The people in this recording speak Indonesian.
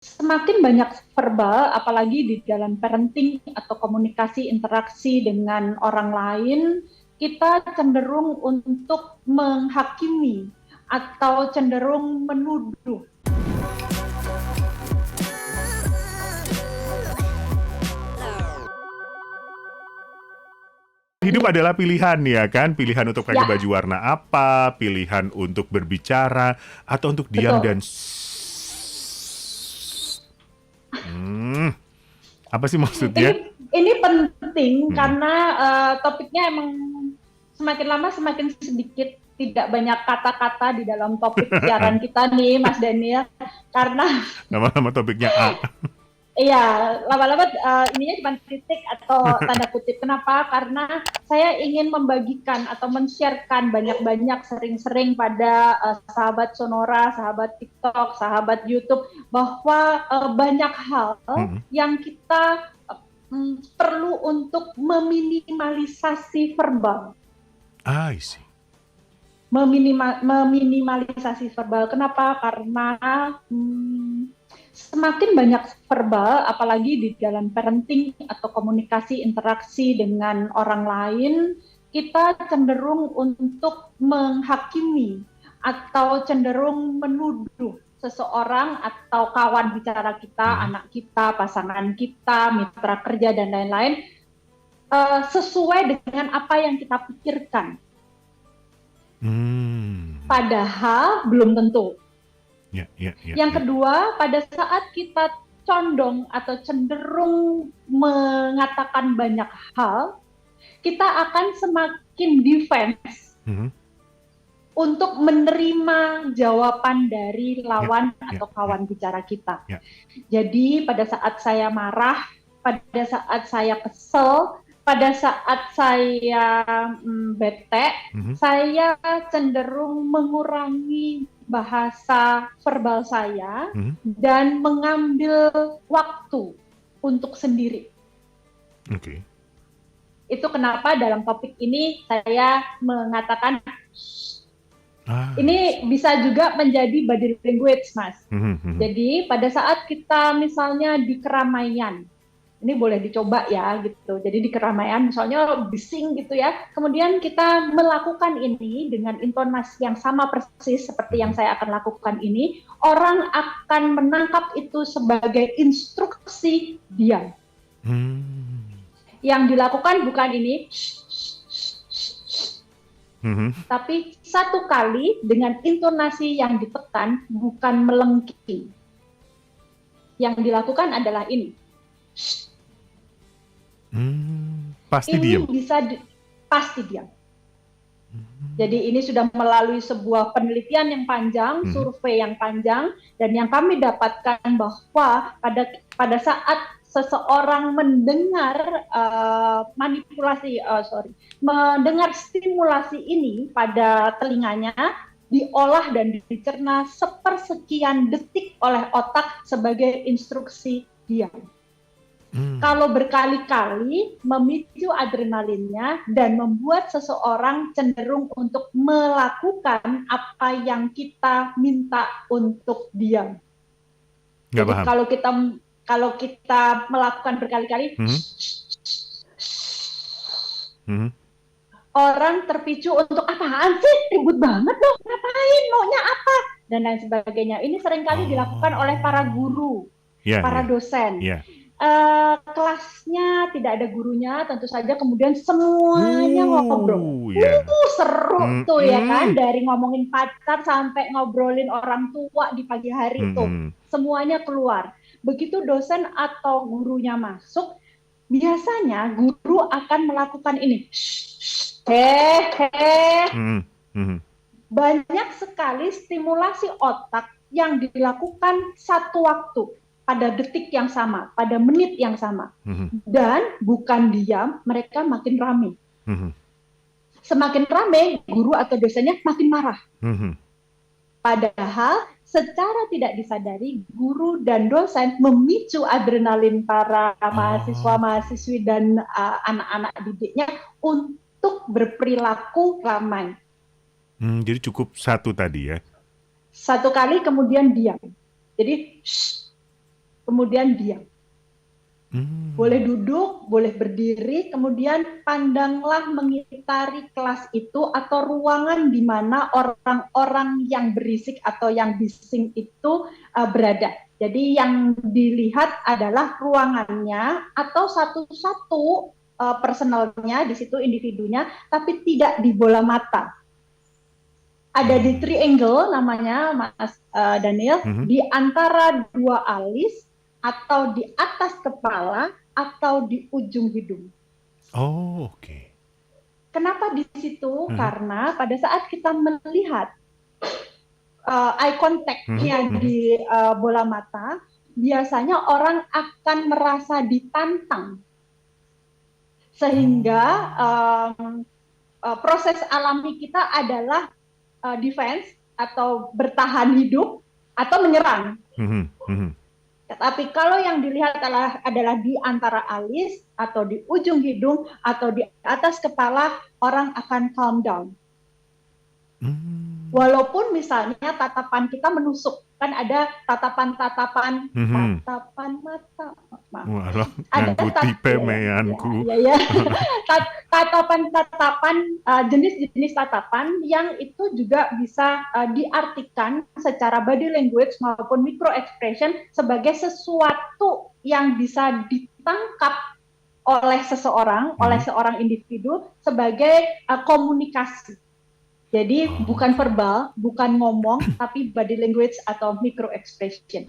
Semakin banyak verbal, apalagi di dalam parenting atau komunikasi interaksi dengan orang lain, kita cenderung untuk menghakimi atau cenderung menuduh. Hidup adalah pilihan ya kan, pilihan untuk pakai Ya, baju warna apa, pilihan untuk berbicara, atau untuk diam dan betul. Hmm, apa sih Ini maksudnya? ini penting Hmm. karena topiknya emang semakin lama semakin sedikit tidak banyak kata-kata di dalam topik siaran kita nih, Mas Daniel. Karena Nama-nama topiknya A. iya, lama-lama ininya cuma titik atau tanda kutip. Kenapa? Karena saya ingin membagikan atau men-sharekan banyak-banyak sering-sering pada sahabat Sonora, sahabat TikTok, sahabat YouTube bahwa banyak hal Hmm. yang kita perlu untuk meminimalisasi verbal. I see. Meminimalisasi verbal. Kenapa? Karena semakin banyak verbal, apalagi di dalam parenting atau komunikasi interaksi dengan orang lain, kita cenderung untuk menghakimi atau cenderung menuduh seseorang atau kawan bicara kita, Hmm. anak kita, pasangan kita, mitra kerja dan lain-lain sesuai dengan apa yang kita pikirkan. Hmm. Padahal belum tentu. Ya, ya, ya, Yang ya. kedua, pada saat kita condong atau cenderung mengatakan banyak hal, kita akan semakin defense Hmm. untuk menerima jawaban dari Ya, lawan ya, atau ya, kawan bicara kita. ya. Jadi pada saat saya marah, pada saat saya kesel, pada saat saya bete, Hmm. saya cenderung mengurangi bahasa verbal saya Hmm. dan mengambil waktu untuk sendiri. Oke. Itu kenapa dalam topik ini saya mengatakan I ini see. bisa juga menjadi body language, Mas. Hmm. Hmm. Jadi pada saat kita misalnya di keramaian, ini boleh dicoba ya gitu. Jadi di keramaian misalnya bising gitu ya. Kemudian kita melakukan ini dengan intonasi yang sama persis seperti yang Hmm. saya akan lakukan ini, orang akan menangkap itu sebagai instruksi diam. Hmm. Yang dilakukan bukan ini, Hmm. tapi satu kali dengan intonasi yang ditekan, bukan melengking. Yang dilakukan adalah ini. Hmm. Pasti Ini diem. bisa pasti diam. Jadi ini sudah melalui sebuah penelitian yang panjang, Hmm. survei yang panjang, dan yang kami dapatkan bahwa pada saat seseorang mendengar mendengar stimulasi ini pada telinganya, diolah dan dicerna sepersekian detik oleh otak sebagai instruksi diam. Hmm. Kalau berkali-kali memicu adrenalinnya dan membuat seseorang cenderung untuk melakukan apa yang kita minta untuk diam. Nggak Jadi paham. kalau kita melakukan berkali-kali, Hmm. Hmm. orang terpicu untuk apaan sih? Ribut banget loh, ngapain? Maunya apa? Dan lain sebagainya. Ini seringkali dilakukan oleh para Oh. guru, Ya, para ya, dosen. ya. Kelasnya tidak ada gurunya, tentu saja kemudian semuanya ngobrol. Ya. Seru tuh ya kan, Hmm. dari ngomongin pacar sampai ngobrolin orang tua di pagi hari tuh. Hmm. Semuanya keluar. Begitu dosen atau gurunya masuk, biasanya guru akan melakukan ini. Hehehe. Hmm. Hmm. Banyak sekali stimulasi otak yang dilakukan satu waktu pada detik yang sama, pada menit yang sama. Hmm. Dan bukan diam, mereka makin ramai. Hmm. Semakin ramai, guru atau dosennya makin marah. Hmm. Padahal secara tidak disadari, guru dan dosen memicu adrenalin para Oke. mahasiswa-mahasiswi dan anak-anak didiknya untuk berperilaku ramai. Jadi cukup satu tadi ya. Satu kali kemudian diam. Jadi, shh. kemudian diam. Hmm. Boleh duduk, boleh berdiri, kemudian pandanglah mengitari kelas itu atau ruangan di mana orang-orang yang berisik atau yang bising itu berada. Jadi yang dilihat adalah ruangannya atau satu-satu personalnya, di situ individunya, tapi tidak di bola mata. Ada di triangle namanya, Mas Daniel, di antara dua alis, atau di atas kepala, atau di ujung hidung. Oh, oke. Kenapa di situ? Karena pada saat kita melihat eye contact-nya di bola mata, biasanya orang akan merasa ditantang. Sehingga proses alami kita adalah defense atau bertahan hidup atau menyerang. Tapi kalau yang dilihat adalah di antara alis atau di ujung hidung atau di atas kepala, orang akan calm down. Walaupun misalnya tatapan kita menusuk, kan ada tatapan-tatapan mata. Ada pemeanku. Ya. Tatapan-tatapan, jenis-jenis tatapan yang itu juga bisa diartikan secara body language maupun micro expression sebagai sesuatu yang bisa ditangkap oleh seseorang, oleh seorang individu sebagai komunikasi. Jadi bukan verbal, bukan ngomong, tapi body language atau micro expression.